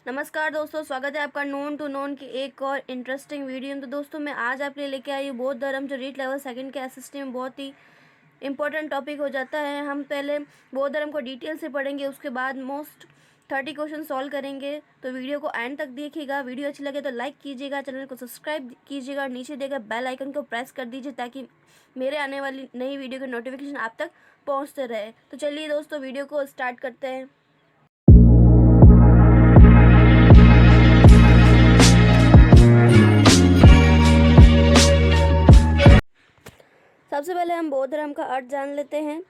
नमस्कार दोस्तों, स्वागत है आपका नोन टू नोन की एक और इंटरेस्टिंग वीडियो में। तो दोस्तों मैं आज आपके लिए लेके आई हूँ बौद्ध धर्म, जो रीट लेवल सेकंड के एसएसटी में बहुत ही इंपॉर्टेंट टॉपिक हो जाता है। हम पहले बौद्ध धर्म को डिटेल से पढ़ेंगे, उसके बाद मोस्ट 30 क्वेश्चन सॉल्व करेंगे। तो वीडियो को एंड तक देखिएगा। वीडियो अच्छी लगे तो लाइक कीजिएगा, चैनल को सब्सक्राइब कीजिएगा, नीचे दिए गए बेल आइकन को प्रेस कर दीजिए ताकि मेरे आने वाली नई वीडियो के नोटिफिकेशन आप तक पहुँचते रहे। तो चलिए दोस्तों वीडियो को स्टार्ट करते हैं। सबसे पहले हम बौद्ध धर्म का अर्थ जान लेते हैं।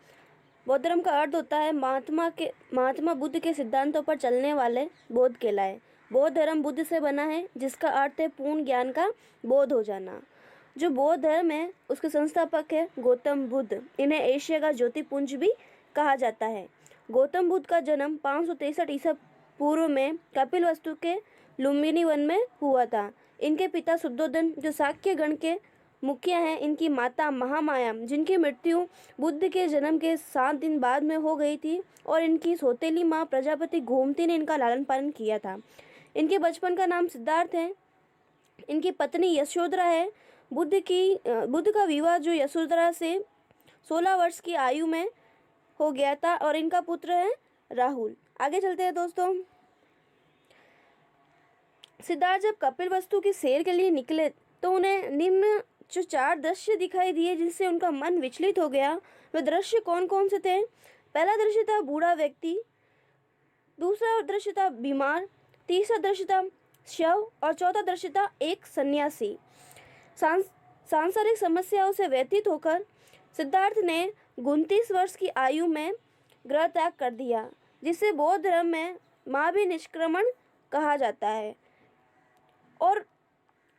बौद्ध धर्म का अर्थ होता है महात्मा बुद्ध के सिद्धांतों पर चलने वाले बौद्ध कहलाए। बौद्ध धर्म बुद्ध से बना है, जिसका अर्थ है पूर्ण ज्ञान का बोध हो जाना। जो बौद्ध धर्म है उसके संस्थापक है गौतम बुद्ध। इन्हें एशिया का ज्योतिपुंज भी कहा जाता है। गौतम बुद्ध का जन्म 563 ईसा पूर्व में कपिलवस्तु के लुम्बिनी वन में हुआ था। इनके पिता शुद्धोधन, जो शाक्य गण के मुखिया हैं, इनकी माता महामाया, जिनकी मृत्यु बुद्ध के जन्म के 7 दिन बाद में हो गई थी, और इनकी सौतेली माँ प्रजापति गोमती ने इनका लालन पालन किया था। इनके बचपन का नाम सिद्धार्थ है। इनकी पत्नी यशोधरा है। बुद्ध का विवाह जो यशोधरा से 16 वर्ष की आयु में हो गया था, और इनका पुत्र है राहुल। आगे चलते हैं दोस्तों। सिद्धार्थ जब कपिलवस्तु की सैर के लिए निकले तो उन्हें निम्न जो 4 दृश्य दिखाई दिए, जिससे उनका मन विचलित हो गया। वे दृश्य कौन कौन से थे? पहला दृश्य था बूढ़ा व्यक्ति, दूसरा दृश्य था बीमार, तीसरा दृश्य था शव, और चौथा दृश्य था एक सन्यासी। सांसारिक समस्याओं से व्यतीत होकर सिद्धार्थ ने 29 वर्ष की आयु में गृह त्याग कर दिया, जिसे बौद्ध धर्म में महाभिनिष्क्रमण कहा जाता है। और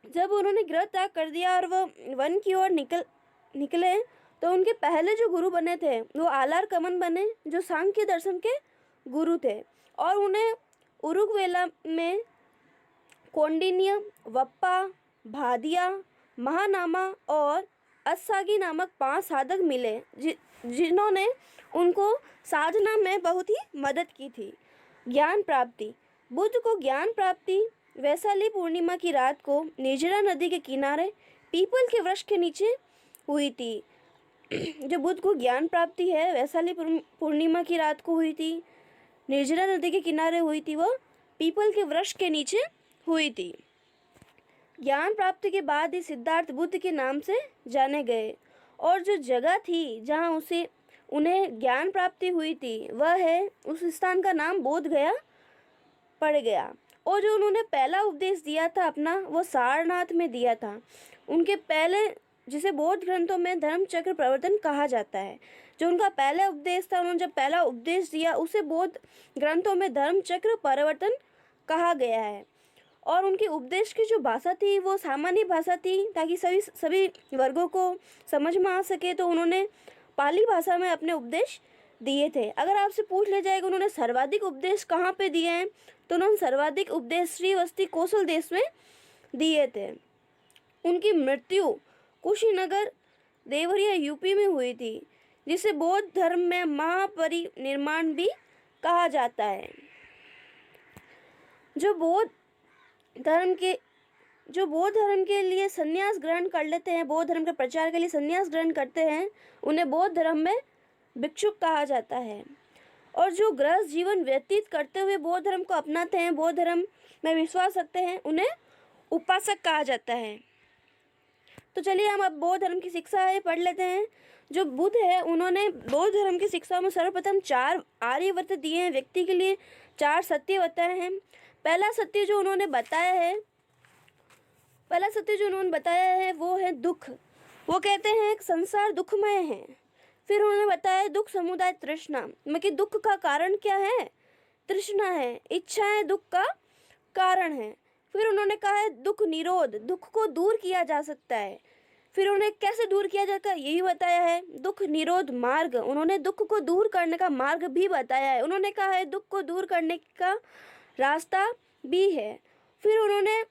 जब उन्होंने गृह त्याग कर दिया और वह वन की ओर निकले तो उनके पहले जो गुरु बने थे वो आलार कमन बने, जो सांख्य दर्शन के गुरु थे। और उन्हें उरुगवेला में कौंडिन्य, वप्पा, भादिया, महानामा और अस्सागी नामक 5 साधक मिले, जिन्होंने उनको साधना में बहुत ही मदद की थी। ज्ञान प्राप्ति। बुद्ध को ज्ञान प्राप्ति वैशाली पूर्णिमा की रात को निर्जरा नदी के किनारे पीपल के वृक्ष के नीचे हुई थी। जो बुद्ध को ज्ञान प्राप्ति है वैशाली पूर्णिमा की रात को हुई थी, निर्जरा नदी के किनारे हुई थी, वह पीपल के वृक्ष के नीचे हुई थी। ज्ञान प्राप्ति के बाद ही सिद्धार्थ बुद्ध के नाम से जाने गए, और जो जगह थी जहाँ उन्हें ज्ञान प्राप्ति हुई थी वह है, उस स्थान का नाम बोध गया पड़ गया। और जो उन्होंने पहला उपदेश दिया था अपना, वो सारनाथ में दिया था। उनके पहले, जिसे बौद्ध ग्रंथों में धर्म चक्र प्रवर्तन कहा जाता है, जो उनका पहला उपदेश था, उन्होंने जब पहला उपदेश दिया उसे बौद्ध ग्रंथों में धर्म चक्र प्रवर्तन कहा गया है। और उनके उपदेश की जो भाषा थी वो सामान्य भाषा थी, ताकि सभी वर्गों को समझ में आ सके। तो उन्होंने पाली भाषा में अपने उपदेश दिए थे। अगर आपसे पूछ लिया जाएगा उन्होंने सर्वाधिक उपदेश कहाँ पे दिए हैं, तो उन्होंने सर्वाधिक उपदेश श्रीवस्ती कौशल देश में दिए थे। उनकी मृत्यु कुशीनगर देवरिया यूपी में हुई थी, जिसे बौद्ध धर्म में महापरिनिर्वाण भी कहा जाता है। जो बौद्ध धर्म के लिए संन्यास ग्रहण कर लेते हैं, बौद्ध धर्म के प्रचार के लिए संन्यास ग्रहण करते हैं, उन्हें बौद्ध धर्म में भिक्षुक कहा जाता है। और जो गृहस्थ जीवन व्यतीत करते हुए बौद्ध धर्म को अपनाते हैं, बौद्ध धर्म में विश्वास रखते हैं, उन्हें उपासक कहा जाता है। तो चलिए हम अब बौद्ध धर्म की शिक्षा है पढ़ लेते हैं। जो बुद्ध है उन्होंने बौद्ध धर्म की शिक्षा में सर्वप्रथम 4 आर्यव्रत दिए हैं। व्यक्ति के लिए 4 सत्य बताए हैं। पहला सत्य जो उन्होंने बताया है वो है दुख। वो कहते हैं संसार दुखमय है। फिर उन्होंने बताया दुख समुदाय तृष्णा, मतलब कि दुख का कारण क्या है? तृष्णा है, इच्छाएं दुख का कारण है। फिर उन्होंने कहा है दुख निरोध, दुख को दूर किया जा सकता है। फिर उन्हें कैसे दूर किया जाता है यही बताया है। दुख निरोध मार्ग, उन्होंने दुख को दूर करने का मार्ग भी बताया है। उन्होंने कहा है दुख को दूर करने का रास्ता भी है। फिर उन्होंने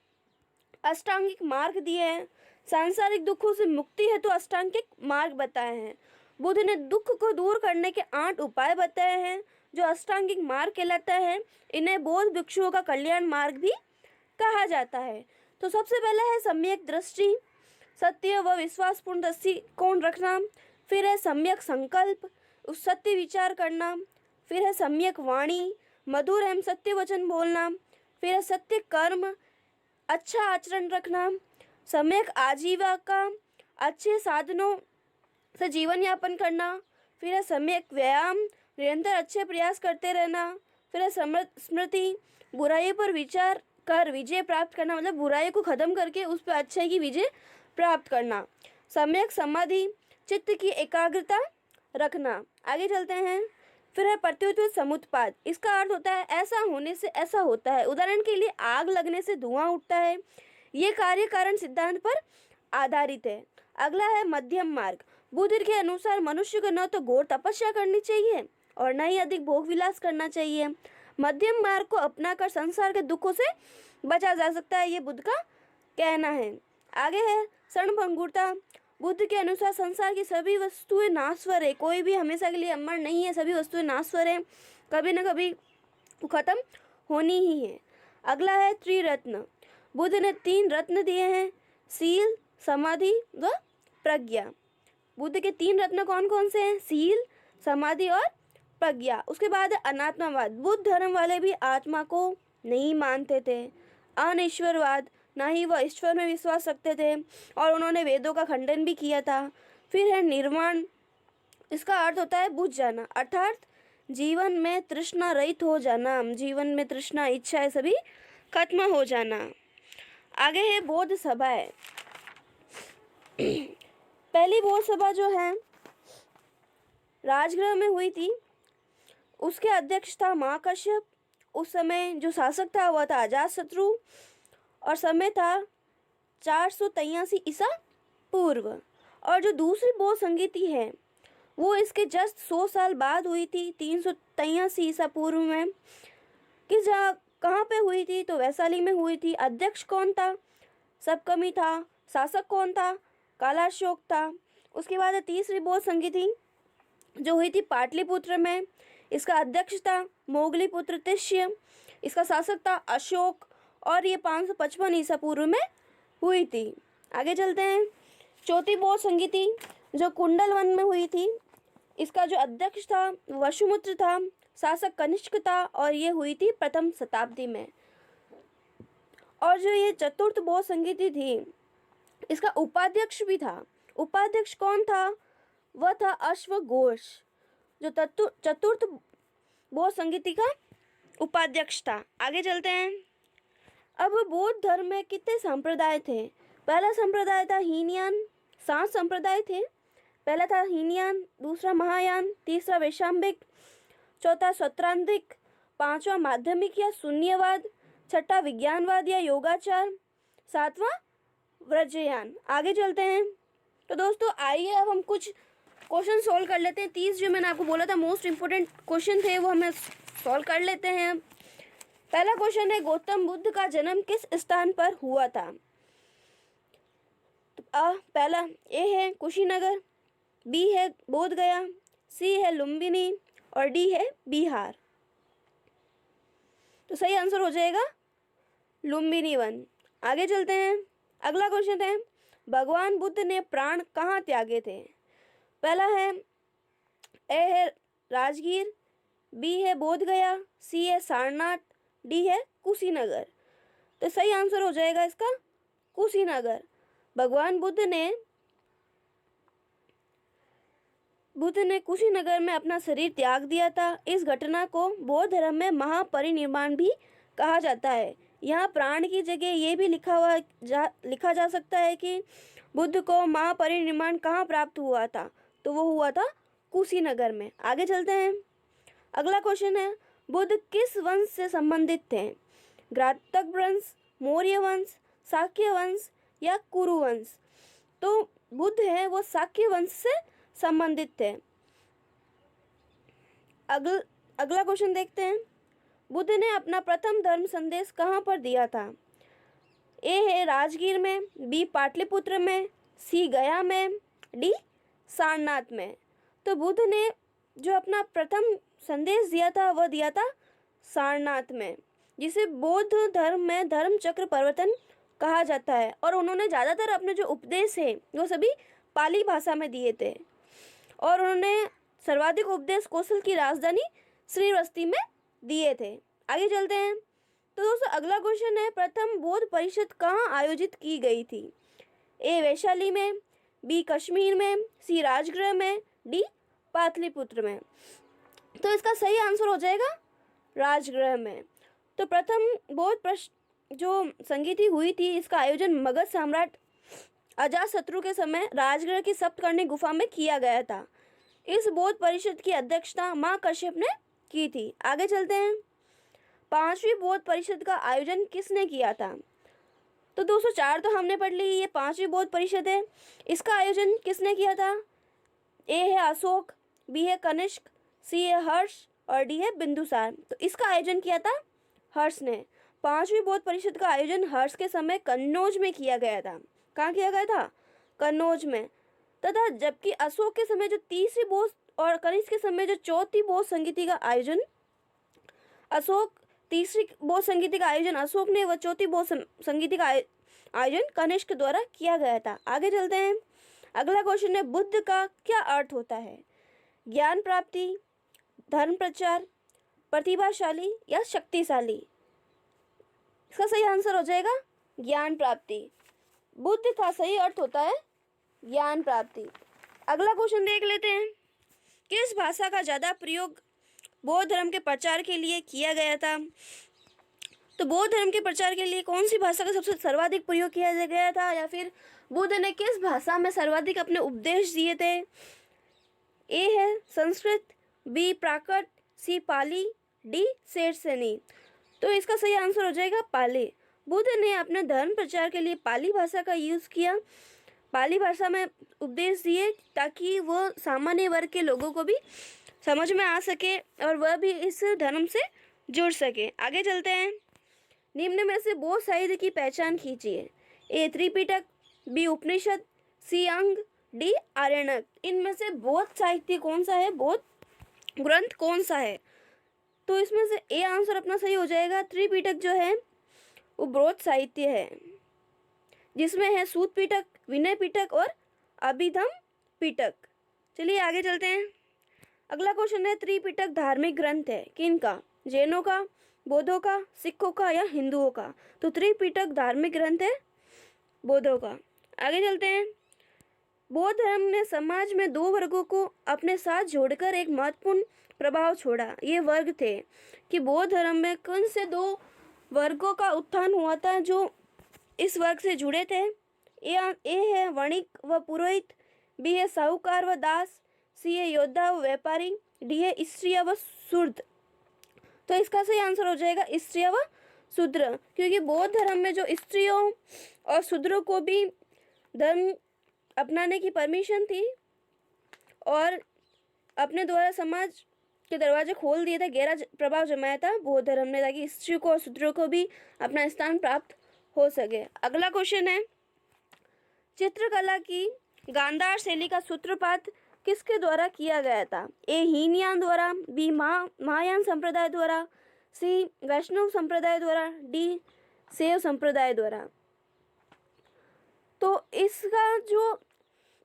अष्टांगिक मार्ग दिए हैं। सांसारिक दुखों से मुक्ति है तो अष्टांगिक मार्ग बताए हैं। बुद्ध ने दुख को दूर करने के 8 उपाय बताए हैं। जो अष्टांगिक मार्ग कहलाता है, इन्हें बौद्ध भिक्षुओं का कल्याण मार्ग भी कहा जाता है। तो सबसे पहला है सम्यक दृष्टि, सत्य व विश्वासपूर्ण दृष्टिकोण रखना। फिर है सम्यक संकल्प, उस सत्य विचार करना। फिर है सम्यक वाणी, मधुर एवं सत्य वचन बोलना। फिर है सत्य कर्म, अच्छा आचरण रखना। सम्यक आजीविका, अच्छे साधनों से जीवन यापन करना। फिर है सम्यक व्यायाम, निरंतर अच्छे प्रयास करते रहना। फिर है स्मृति, बुराई पर विचार कर विजय प्राप्त करना, मतलब बुराई को खत्म करके उस पर अच्छे की विजय प्राप्त करना। सम्यक समाधि, चित्त की एकाग्रता रखना। आगे चलते हैं। फिर है प्रत्युत्तर समुत्पाद, इसका अर्थ होता है ऐसा होने से ऐसा होता है। उदाहरण के लिए आग लगने से धुआं उठता है। ये कार्य कारण सिद्धांत पर आधारित है। अगला है मध्यम मार्ग। बुद्ध के अनुसार मनुष्य को न तो घोर तपस्या करनी चाहिए और न ही अधिक भोग विलास करना चाहिए। मध्यम मार्ग को अपनाकर संसार के दुखों से बचा जा सकता है, ये बुद्ध का कहना है। आगे है क्षणभंगुरता। बुद्ध के अनुसार संसार की सभी वस्तुएं नाश्वर है, कोई भी हमेशा के लिए अमर नहीं है, सभी वस्तुएं नाश्वर है, कभी न कभी खत्म होनी ही है। अगला है त्रिरत्न। बुद्ध ने 3 रत्न दिए हैं, सील, समाधि व प्रज्ञा। बुद्ध के 3 रत्न कौन कौन से हैं? सील, समाधि और प्रज्ञा। उसके बाद है अनात्मावाद। बुद्ध धर्म वाले भी आत्मा को नहीं मानते थे। अनिश्वरवाद, ना ही वह ईश्वर में विश्वास रखते थे और उन्होंने वेदों का खंडन भी किया था। फिर है निर्वाण, इसका अर्थ होता है बुझ जाना, अर्थात जीवन में तृष्णा रहित हो जाना, जीवन में तृष्णा इच्छाएं सभी खत्म हो जाना। आगे है बौद्ध सभाएं। पहली बौद्ध सभा जो है राजगृह में हुई थी, उसके अध्यक्ष था महाकश्यप। उस समय जो शासक था वह था अजातशत्रु और समय था 483 ईसा पूर्व। और जो दूसरी बौद्ध संगीति है वो इसके जस्ट 100 साल बाद हुई थी, 383 ईसा पूर्व में। किस जगह कहाँ पे हुई थी? तो वैशाली में हुई थी। अध्यक्ष कौन था? सबकमी था। शासक कौन था? कालाशोक था। उसके बाद तीसरी बौद्ध संगीति जो हुई थी पाटलिपुत्र में, इसका अध्यक्ष था मोगलीपुत्र तिष्य, इसका शासक था अशोक और ये 555 ईसा पूर्व में हुई थी। आगे चलते हैं। चौथी बौद्ध संगीति जो कुंडलवन में हुई थी, इसका जो अध्यक्ष था वसुमित्र था, शासक कनिष्क था और ये हुई थी प्रथम शताब्दी में। और जो ये चतुर्थ बौद्ध संगीति थी, इसका उपाध्यक्ष भी था। उपाध्यक्ष कौन था? वह था अश्वघोष, जो चतुर्थ बौद्ध संगीति का उपाध्यक्ष था। आगे चलते हैं। अब बौद्ध धर्म में कितने संप्रदाय थे? पहला संप्रदाय था हीनयान। 7 संप्रदाय थे। पहला था हीनयान, दूसरा महायान, तीसरा वैशंबिक, चौथा सौत्रांतिक, 5वां माध्यमिक या शून्यवाद, 6ठा विज्ञानवाद या योगाचार, 7वां व्रजयान। आगे चलते हैं। तो दोस्तों आइए अब हम कुछ क्वेश्चन सॉल्व कर लेते हैं। 30 जो मैंने आपको बोला था मोस्ट इम्पोर्टेंट क्वेश्चन थे वो हमें सॉल्व कर लेते हैं। पहला क्वेश्चन है गौतम बुद्ध का जन्म किस स्थान पर हुआ था? तो पहला ए है कुशीनगर, बी है बोध गया, सी है लुम्बिनी और डी है बिहार। तो सही आंसर हो जाएगा लुम्बिनी वन। आगे चलते हैं। अगला क्वेश्चन है भगवान बुद्ध ने प्राण कहाँ त्यागे थे? पहला है ए है राजगीर, बी है बोध गया, सी है सारनाथ, डी है कुशीनगर। तो सही आंसर हो जाएगा इसका कुशीनगर। भगवान बुद्ध ने कुशीनगर में अपना शरीर त्याग दिया था। इस घटना को बौद्ध धर्म में महापरिनिर्वाण भी कहा जाता है। यहाँ प्राण की जगह ये भी लिखा जा सकता है कि बुद्ध को महापरिनिर्वाण कहाँ प्राप्त हुआ था, तो वो हुआ था कुशीनगर में। आगे चलते हैं। अगला क्वेश्चन है बुद्ध किस वंश से संबंधित थे? घातक वंश, मौर्य वंश, शाक्य वंश या कुरु वंश? तो बुद्ध है वो शाक्य वंश से संबंधित थे। अगला क्वेश्चन देखते हैं। बुद्ध ने अपना प्रथम धर्म संदेश कहाँ पर दिया था? ए है राजगीर में, बी पाटलिपुत्र में, सी गया में, डी सारनाथ में। तो बुद्ध ने जो अपना प्रथम संदेश दिया था वह दिया था सारनाथ में, जिसे बौद्ध धर्म में धर्म चक्र प्रवर्तन कहा जाता है। और उन्होंने ज़्यादातर अपने जो उपदेश है वो सभी पाली भाषा में दिए थे, और उन्होंने सर्वाधिक उपदेश कौशल की राजधानी श्रीवस्ती में दिए थे। आगे चलते हैं। तो दोस्तों अगला क्वेश्चन है, प्रथम बौद्ध परिषद कहाँ आयोजित की गई थी? ए वैशाली में, बी कश्मीर में, सी राजगृह में, डी पाटलिपुत्र में। तो इसका सही आंसर हो जाएगा राजगृह में। तो प्रथम बौद्ध जो संगीति हुई थी इसका आयोजन मगध सम्राट अजातशत्रु के समय राजगृह की सप्तकर्णी गुफा में किया गया था। इस बौद्ध परिषद की अध्यक्षता मां कश्यप ने की थी। आगे चलते हैं। पांचवी बौद्ध परिषद का आयोजन किसने किया था? तो 204 तो हमने पढ़ ली, ये पांचवी बौद्ध परिषद है। इसका आयोजन किसने किया था? ए है अशोक, बी है कनिष्क, सी है हर्ष और डी है बिंदुसार। तो इसका आयोजन किया था हर्ष ने। पांचवी बौद्ध परिषद का आयोजन हर्ष के समय कन्नौज में किया गया था। कहाँ किया गया था? कन्नौज में। तथा जबकि अशोक के समय जो तीसरी बौद्ध और कनिष्क के समय जो चौथी बौद्ध संगीति का आयोजन तीसरी बौद्ध संगीति का आयोजन अशोक ने व चौथी बौद्ध संगीति का आयोजन कनिष्क द्वारा किया गया था। आगे चलते हैं। अगला क्वेश्चन है, बुद्ध का क्या अर्थ होता है? ज्ञान प्राप्ति, धर्म प्रचार, प्रतिभाशाली या शक्तिशाली? इसका सही आंसर हो जाएगा ज्ञान प्राप्ति। बुद्ध का सही अर्थ होता है ज्ञान प्राप्ति। अगला क्वेश्चन देख लेते हैं, किस भाषा का ज़्यादा प्रयोग बौद्ध धर्म के प्रचार के लिए किया गया था? तो बौद्ध धर्म के प्रचार के लिए कौन सी भाषा का सबसे सर्वाधिक प्रयोग किया गया था, या फिर बुद्ध ने किस भाषा में सर्वाधिक अपने उपदेश दिए थे? ए है संस्कृत, बी प्राकृत, सी पाली, डी शेरसेनी। तो इसका सही आंसर हो जाएगा पाली। बुद्ध ने अपने धर्म प्रचार के लिए पाली भाषा का यूज़ किया, पाली भाषा में उपदेश दिए ताकि वह सामान्य वर्ग के लोगों को भी समझ में आ सके और वह भी इस धर्म से जुड़ सके। आगे चलते हैं। निम्न में से बौद्ध साहित्य की पहचान कीजिए। ए त्रिपिटक, बी उपनिषद, सी अंग, डी आरण्यक। इनमें से बौद्ध साहित्य कौन सा है, बौद्ध ग्रंथ कौन सा है? तो इसमें से ए आंसर अपना सही हो जाएगा। त्रिपिटक जो है वो बौद्ध साहित्य है, जिसमें है सूत पिटक, विनय पिटक और अभिधम पिटक। चलिए आगे चलते हैं। अगला क्वेश्चन है, त्रिपिटक धार्मिक ग्रंथ है किनका? जैनों का, बौद्धों का, सिखों का या हिंदुओं का? तो त्रिपिटक धार्मिक ग्रंथ है बौद्धों का। आगे चलते हैं। बौद्ध धर्म ने समाज में दो वर्गों को अपने साथ जोड़कर एक महत्वपूर्ण प्रभाव छोड़ा। ये वर्ग थे कि बौद्ध धर्म में कौन से दो वर्गों का उत्थान हुआ था जो इस वर्ग से जुड़े थे? ए है वणिक व पुरोहित, बी है साहूकार व दास, सी है योद्धा व व्यापारी, डी है स्त्रिय व शूद्र। तो इसका सही आंसर हो जाएगा स्त्रिय व शूद्र, क्योंकि बौद्ध धर्म में जो स्त्रियों और शूद्रों को भी धर्म अपनाने की परमिशन थी और अपने द्वारा समाज के दरवाजे खोल दिए थे, गहरा प्रभाव जमाया था बौद्ध धर्म ने, ताकि स्त्रियों को और शूद्रों को भी अपना स्थान प्राप्त हो सके। अगला क्वेश्चन है, चित्रकला की गांधार शैली का सूत्रपात किसके द्वारा किया गया था? ए हीनयान द्वारा, बी महायान संप्रदाय द्वारा, सी वैष्णव संप्रदाय द्वारा, डी शैव संप्रदाय द्वारा। तो इसका जो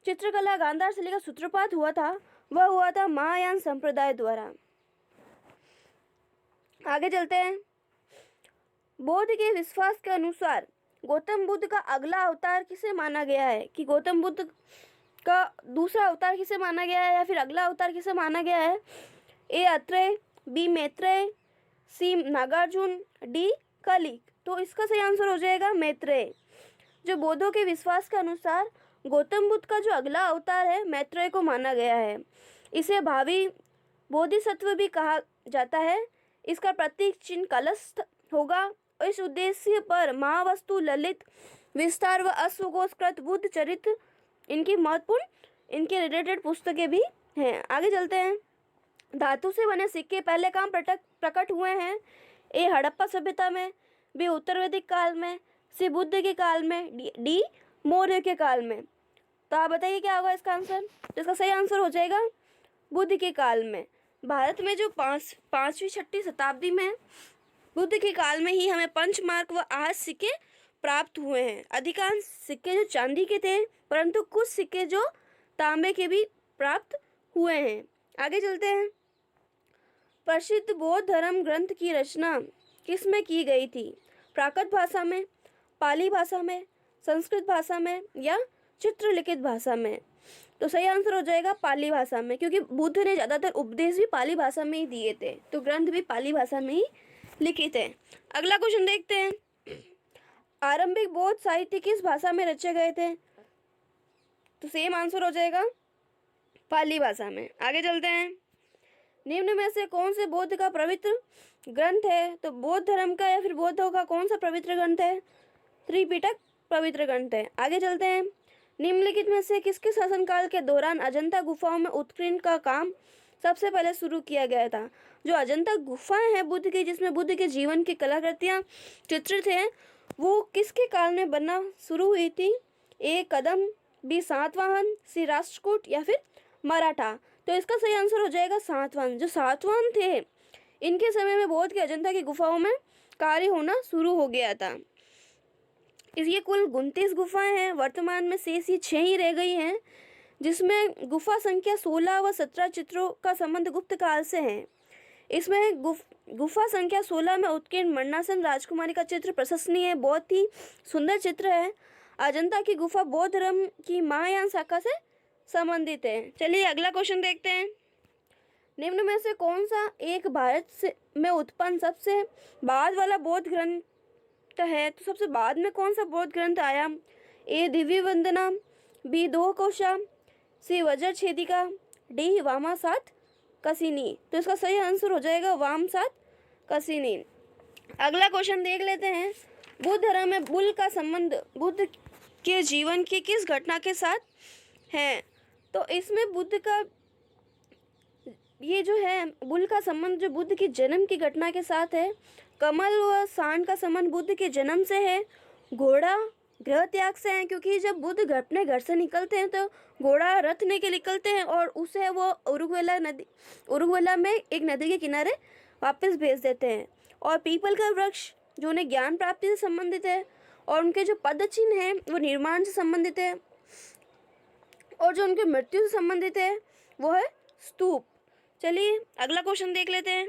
चित्रकला गांधार शैली का सूत्रपात हुआ था वह हुआ था महायान संप्रदाय द्वारा। आगे चलते हैं। बौद्ध के विश्वास के अनुसार गौतम बुद्ध का अगला अवतार किसे माना गया है? कि गौतम बुद्ध का दूसरा अवतार किसे माना गया है या फिर अगला अवतार किसे माना गया है? ए अत्रेय, बी मैत्रेय, सी नागार्जुन, डी कलिक। तो इसका सही आंसर हो जाएगा मैत्रेय। जो बौद्धों के विश्वास के अनुसार गौतम बुद्ध का जो अगला अवतार है मैत्रेय को माना गया है। इसे भावी बोधिसत्व भी कहा जाता है। इसका प्रतीक चिन्ह कलश होगा। इस उद्देश्य पर महावस्तु, ललित विस्तार व अश्वघोषकृत बुद्ध चरित्र इनकी महत्वपूर्ण इनके रिलेटेड पुस्तकें भी हैं। आगे चलते हैं। धातु से बने सिक्के पहले कहाँ प्रकट हुए हैं? ए हड़प्पा सभ्यता में, बी उत्तर वैदिक काल में, सी बुद्ध के काल में, डी मौर्य के काल में। तो आप बताइए क्या होगा इसका आंसर? तो इसका सही आंसर हो जाएगा बुद्ध के काल में। भारत में जो पाँचवीं छठी शताब्दी में बुद्ध के काल में ही हमें पंचमार्क व आहत सिक्के प्राप्त हुए हैं। अधिकांश सिक्के जो चांदी के थे, परंतु कुछ सिक्के जो तांबे के भी प्राप्त हुए हैं। आगे चलते हैं। प्रसिद्ध बौद्ध धर्म ग्रंथ की रचना किस में की गई थी? प्राकृत भाषा में, पाली भाषा में, संस्कृत भाषा में या चित्रलिखित भाषा में? तो सही आंसर हो जाएगा पाली भाषा में, क्योंकि बुद्ध ने ज़्यादातर उपदेश भी पाली भाषा में ही दिए थे, तो ग्रंथ भी पाली भाषा में ही लिखित है। अगला क्वेश्चन देखते हैं। आरंभिक बौद्ध साहित्य किस भाषा में रचे गए थे? तो सेम आंसर हो जाएगा पाली भाषा में। आगे चलते हैं। निम्न में से कौन से बौद्ध का पवित्र ग्रंथ है? तो बौद्ध धर्म का या फिर बौद्धों का कौन सा पवित्र ग्रंथ है? त्रिपिटक पवित्र ग्रंथ है। आगे चलते हैं। निम्नलिखित में से किसके शासनकाल के दौरान अजंता गुफाओं में उत्खनन का काम सबसे पहले शुरू किया गया था? जो अजंता गुफाएं हैं बुद्ध की, जिसमें बुद्ध के जीवन की कलाकृतियां चित्रित हैं, वो किसके काल में बनना शुरू हुई थी? ए कदम, बी सातवाहन, सी राष्ट्रकूट या फिर मराठा? तो इसका सही आंसर हो जाएगा सातवाहन। जो सातवाहन थे, इनके समय में बौद्ध के अजंता की गुफाओं में कार्य होना शुरू हो गया था। इसकी कुल 29 गुफाएं हैं। वर्तमान में शेष ही 6 ही रह गई हैं, जिसमें गुफा संख्या 16 व 17 चित्रों का संबंध गुप्त काल से है। इसमें गुफा संख्या 16 में उत्कीर्ण मरणासन राजकुमारी का चित्र प्रशंसनीय है, बहुत ही सुंदर चित्र है। अजंता की गुफा बौद्ध धर्म की महायान शाखा से संबंधित है। चलिए अगला क्वेश्चन देखते हैं। निम्न में से कौन सा एक भारत से में उत्पन्न सबसे बाद वाला बौद्ध ग्रंथ है? तो सबसे बाद में कौन सा बौद्ध ग्रंथ आया? ए दिव्य वंदना, बी दोहकोशा, सी वज्र छेदिका, डी वामासात कसिनी? तो इसका सही आंसर हो जाएगा वामसात कसिनी। अगला क्वेश्चन देख लेते हैं। बुद्ध धर्म में बुल का संबंध बुद्ध के जीवन की किस घटना के साथ है? तो इसमें बुद्ध का ये जो है बुल का संबंध जो बुद्ध की जन्म की घटना के साथ है। कमल व सांड का संबंध बुद्ध के जन्म से है। घोड़ा गृह त्याग से है, क्योंकि जब बुद्ध अपने घर से निकलते हैं तो घोड़ा रथ लेके निकलते हैं और उसे वो उरुग्वेला में एक नदी के किनारे वापस भेज देते हैं। और पीपल का वृक्ष जो उन्हें ज्ञान प्राप्ति से संबंधित है, और उनके जो पद चिन्ह हैं वो निर्माण से संबंधित है, और जो उनकी मृत्यु से संबंधित है वो है स्तूप। चलिए अगला क्वेश्चन देख लेते हैं।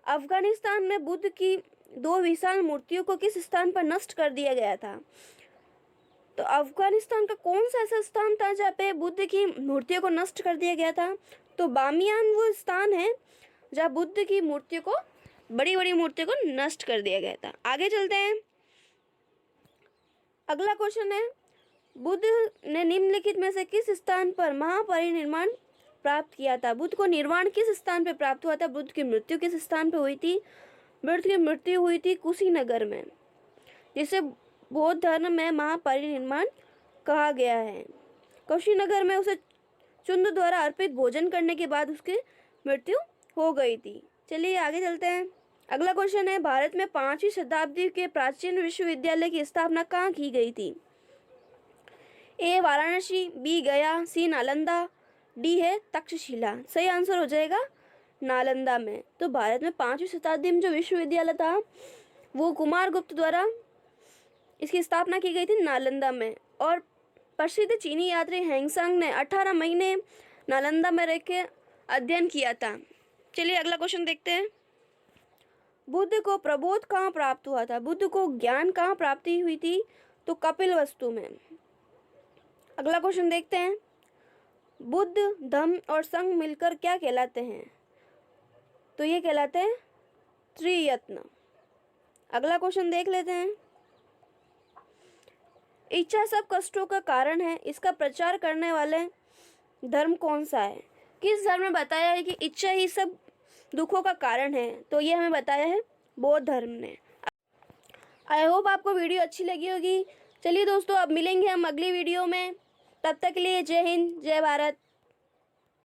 अफगानिस्तान में बुद्ध की 2 विशाल मूर्तियों को किस स्थान पर नष्ट कर दिया गया था? तो अफगानिस्तान का कौन सा ऐसा स्थान था जहाँ पे बुद्ध की मूर्तियों को नष्ट कर दिया गया था? तो बामियान वो स्थान है जहाँ बुद्ध की मूर्तियों को बड़ी बड़ी मूर्तियों को नष्ट कर दिया गया था। आगे चलते हैं। अगला क्वेश्चन है, बुद्ध ने निम्नलिखित में से किस स्थान पर महापरिनिर्वाण प्राप्त किया था? बुद्ध को निर्वाण किस स्थान पर प्राप्त हुआ था? बुद्ध की मृत्यु किस स्थान पर हुई थी? बुद्ध की मृत्यु हुई थी कुशीनगर में, जिसे बौद्ध धर्म में महापरिनिर्वाण कहा गया है। कुशीनगर में उसे चुंद द्वारा अर्पित भोजन करने के बाद उसकी मृत्यु हो गई थी। चलिए आगे चलते हैं। अगला क्वेश्चन है, भारत में 5वीं शताब्दी के प्राचीन विश्वविद्यालय की स्थापना कहाँ की गई थी? ए वाराणसी, बी गया, सी नालंदा, डी है तक्षशिला। सही आंसर हो जाएगा नालंदा में। तो भारत में 5वीं शताब्दी में जो विश्वविद्यालय था वो कुमारगुप्त द्वारा इसकी स्थापना की गई थी नालंदा में। और प्रसिद्ध चीनी यात्री हैंगसंग ने 18 महीने नालंदा में रह के अध्ययन किया था। चलिए अगला क्वेश्चन देखते हैं। बुद्ध को प्रबोध कहाँ प्राप्त हुआ था? बुद्ध को ज्ञान कहाँ प्राप्ति हुई थी? तो कपिलवस्तु में। अगला क्वेश्चन देखते हैं। बुद्ध, धम्म और संघ मिलकर क्या कहलाते हैं? तो ये कहलाते हैं त्रियत्न। अगला क्वेश्चन देख लेते हैं। इच्छा सब कष्टों का कारण है, इसका प्रचार करने वाले धर्म कौन सा है? किस धर्म में बताया है कि इच्छा ही सब दुखों का कारण है? तो ये हमें बताया है बौद्ध धर्म ने। आई होप आपको वीडियो अच्छी लगी होगी। चलिए दोस्तों, अब मिलेंगे हम अगली वीडियो में। तब तक के लिए जय हिंद, जय भारत।